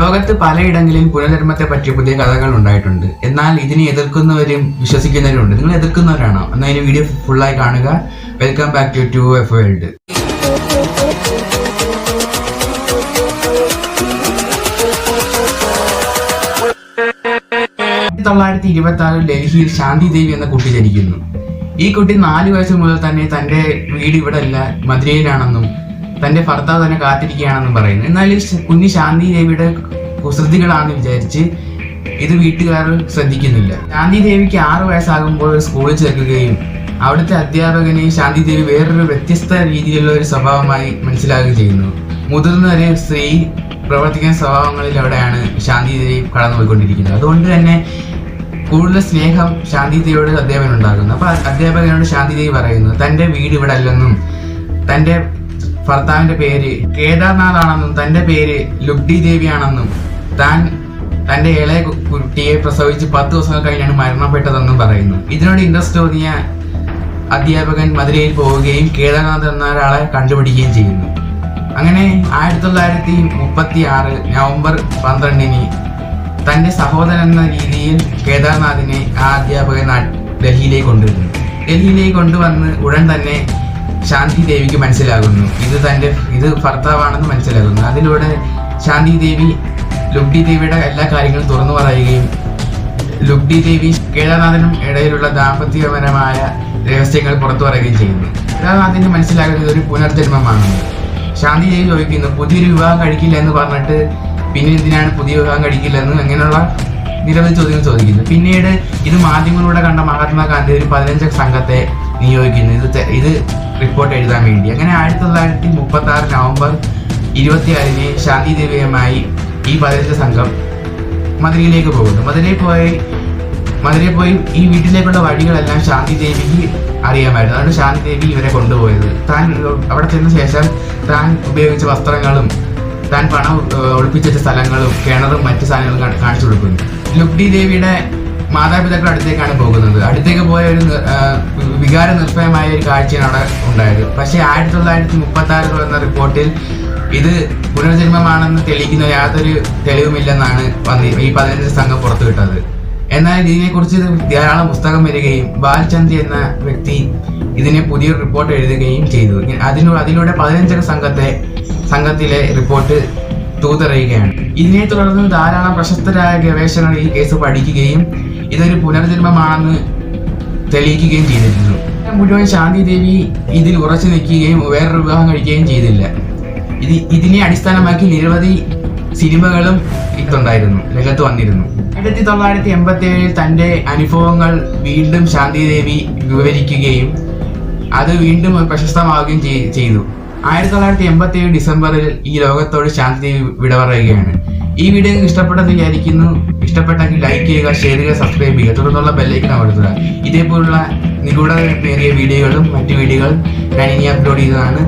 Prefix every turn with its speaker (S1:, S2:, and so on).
S1: ലോകത്ത് പലയിടങ്ങളിലും പുനർജന്മത്തെ പറ്റിയ പുതിയ കഥകൾ ഉണ്ടായിട്ടുണ്ട്. എന്നാൽ ഇതിനെ എതിർക്കുന്നവരും വിശ്വസിക്കുന്നവരും ഉണ്ട്. നിങ്ങൾ എതിർക്കുന്നവരാണോ? എന്നാൽ ഈ വീഡിയോ ഫുള്ളായി കാണുക. Welcome back to TRUE.IT world. 1926 ഡൽഹിയിൽ ശാന്തി ദേവി എന്ന കുട്ടി ജനിക്കുന്നു. ഈ കുട്ടി 4 വയസ്സ് മുതൽ തന്നെ തന്റെ വീട് ഇവിടെ അല്ല, മധുരയിലാണെന്നും തന്റെ ഭർത്താവ് തന്നെ കാത്തിരിക്കുകയാണെന്നും പറയുന്നു. എന്നാൽ ഈ കുഞ്ഞ് ശാന്തി ദേവിയുടെ കുസൃതികളാണെന്ന് വിചാരിച്ച് ഇത് വീട്ടുകാർ ശ്രദ്ധിക്കുന്നില്ല. ശാന്തി ദേവിക്ക് 6 വയസ്സാകുമ്പോൾ സ്കൂളിൽ ചേർക്കുകയും അവിടുത്തെ അധ്യാപകനെ ശാന്തി ദേവി വേറൊരു വ്യത്യസ്ത രീതിയിലുള്ള ഒരു സ്വഭാവമായി മനസ്സിലാക്കുകയും ചെയ്യുന്നു. മുതിർന്ന ഒരു സ്ത്രീ പ്രവർത്തിക്കുന്ന സ്വഭാവങ്ങളിൽ എവിടെയാണ് ശാന്തി ദേവി കടന്നുപോയിക്കൊണ്ടിരിക്കുന്നത്. അതുകൊണ്ട് തന്നെ കൂടുതൽ സ്നേഹം ശാന്തി ദേവിയോട് അധ്യാപകനുണ്ടാകുന്നു. അപ്പൊ അധ്യാപകനോട് ശാന്തി ദേവി പറയുന്നു തന്റെ വീട് ഇവിടെ അല്ലെന്നും തന്റെ ഭർത്താവിന്റെ പേര് കേദാർനാഥ് ആണെന്നും തന്റെ പേര് ലുഗ്ഡി ദേവിയാണെന്നും താൻ തന്റെ ഇളയ കുട്ടിയെ പ്രസവിച്ച് 10 ദിവസങ്ങൾ കഴിഞ്ഞാണ് മരണപ്പെട്ടതെന്നും പറയുന്നു. ഇതിനോട് ഇൻട്രസ്റ്റ് തോന്നിയ അധ്യാപകൻ മധുരയിൽ പോവുകയും കേദാർനാഥ് എന്ന ഒരാളെ കണ്ടുപിടിക്കുകയും ചെയ്യുന്നു. അങ്ങനെ 1936 നവംബർ 12 തന്റെ സഹോദരൻ എന്ന രീതിയിൽ കേദാർനാഥിനെ ആ അധ്യാപകൻ ഡൽഹിയിലേക്ക് കൊണ്ടുവരുന്നു. ഡൽഹിയിലേക്ക് കൊണ്ടുവന്ന് ഉടൻ തന്നെ ശാന്തി ദേവിക്ക് മനസ്സിലാകുന്നു ഇത് ഭർത്താവാണെന്ന് മനസ്സിലാകുന്നു. അതിലൂടെ ശാന്തി ദേവി ലുഗ്ഡി ദേവിയുടെ എല്ലാ കാര്യങ്ങളും തുറന്നു പറയുകയും ലുഗ്ഡി ദേവി കേദാർനാഥിനും ഇടയിലുള്ള ദാമ്പത്യപരമായ രഹസ്യങ്ങൾ പുറത്തു പറയുകയും ചെയ്യുന്നു. കേദാർനാഥിന് മനസ്സിലാകുന്നത് ഒരു പുനർജന്മമാണെന്ന്. ശാന്തി ദേവി ചോദിക്കുന്നു പുതിയൊരു വിവാഹം കഴിക്കില്ല എന്ന് പറഞ്ഞിട്ട് പിന്നെ എന്തിനാണ് പുതിയ വിവാഹം കഴിക്കില്ലെന്ന് അങ്ങനെയുള്ള നിരവധി ചോദ്യങ്ങൾ ചോദിക്കുന്നു. പിന്നീട് ഇത് മാധ്യമങ്ങളിലൂടെ കണ്ട മഹാത്മാഗാന്ധി ഒരു 15 സംഘത്തെ നിയോഗിക്കുന്നു ഇത് റിപ്പോർട്ട് എഴുതാൻ വേണ്ടി. അങ്ങനെ 1936 നവംബർ 26 ശാന്തി ദേവിയുമായി ഈ 15 സംഘം മധുരയിലേക്ക് പോകുന്നു. മധുരയിൽ പോയി ഈ വീട്ടിലേക്കുള്ള വഴികളെല്ലാം ശാന്തി ദേവിക്ക് അറിയാമായിരുന്നു. അതുകൊണ്ട് ശാന്തി ദേവി ഇവരെ കൊണ്ടുപോയത്. താൻ അവിടെ ചെന്ന ശേഷം താൻ ഉപയോഗിച്ച വസ്ത്രങ്ങളും താൻ പണം ഒളിപ്പിച്ച സ്ഥലങ്ങളും കിണറും മറ്റു സാധനങ്ങളും കാണിച്ചു കൊടുക്കുന്നു. ലുഗ്ഡി ദേവിയുടെ മാതാപിതാക്കളുടെ അടുത്തേക്കാണ് പോകുന്നത്. അടുത്തേക്ക് പോയ ഒരു വികാര നിർഭയമായ ഒരു കാഴ്ചയാണ് അവിടെ ഉണ്ടായത്. പക്ഷേ 1936 എന്ന റിപ്പോർട്ടിൽ ഇത് പുനർജന്മമാണെന്ന് തെളിയിക്കുന്ന യാതൊരു തെളിവുമില്ലെന്നാണ് ഈ 15 സംഘം പുറത്തുവിട്ടത്. എന്നാൽ ഇതിനെക്കുറിച്ച് ധാരാളം പുസ്തകം വരികയും ബാൽചന്ദ് എന്ന വ്യക്തി ഇതിനെ പുതിയ റിപ്പോർട്ട് എഴുതുകയും ചെയ്തു. അതിലൂടെ 15 സംഘത്തിലെ റിപ്പോർട്ട് തൂത്തെറിയുകയാണ്. ഇതിനെ തുടർന്ന് ധാരാളം പ്രശസ്തരായ ഗവേഷകർ ഈ കേസ് പഠിക്കുകയും ഇതൊരു പുനർജന്മമാണെന്ന് തെളിയിക്കുകയും ചെയ്തിരുന്നു. മുഴുവൻ ശാന്തി ദേവി ഇതിൽ ഉറച്ചു നിൽക്കുകയും വേറൊരു വിവാഹം കഴിക്കുകയും ചെയ്തില്ല. ഇതിനെ അടിസ്ഥാനമാക്കി നിരവധി സിനിമകളും ഇതുണ്ടായിരുന്നു, രംഗത്ത് വന്നിരുന്നു. 1987 തന്റെ അനുഭവങ്ങൾ വീണ്ടും ശാന്തി ദേവി വിവരിക്കുകയും അത് വീണ്ടും പ്രശസ്തമാവുകയും ചെയ്തു. 1987 ഡിസംബറിൽ ഈ ലോകത്തോട് ശാന്തി ദേവി വിട പറയുകയാണ്. ഈ വീഡിയോ നിങ്ങൾക്ക് ഇഷ്ടപ്പെട്ടെന്ന് വിചാരിക്കുന്നു. ഇഷ്ടപ്പെട്ടെങ്കിൽ ലൈക്ക് ചെയ്യുക, ഷെയർ ചെയ്യുക, സബ്സ്ക്രൈബ് ചെയ്യുക, തുടർന്നുള്ള ബെല്ലൈക്കൺ അമർത്തുക. ഇതേപോലുള്ള നിഗൂഢമേറിയ വീഡിയോകളും മറ്റു വീഡിയോകളും ഞാൻ ഇനി അപ്ലോഡ് ചെയ്തതാണ്.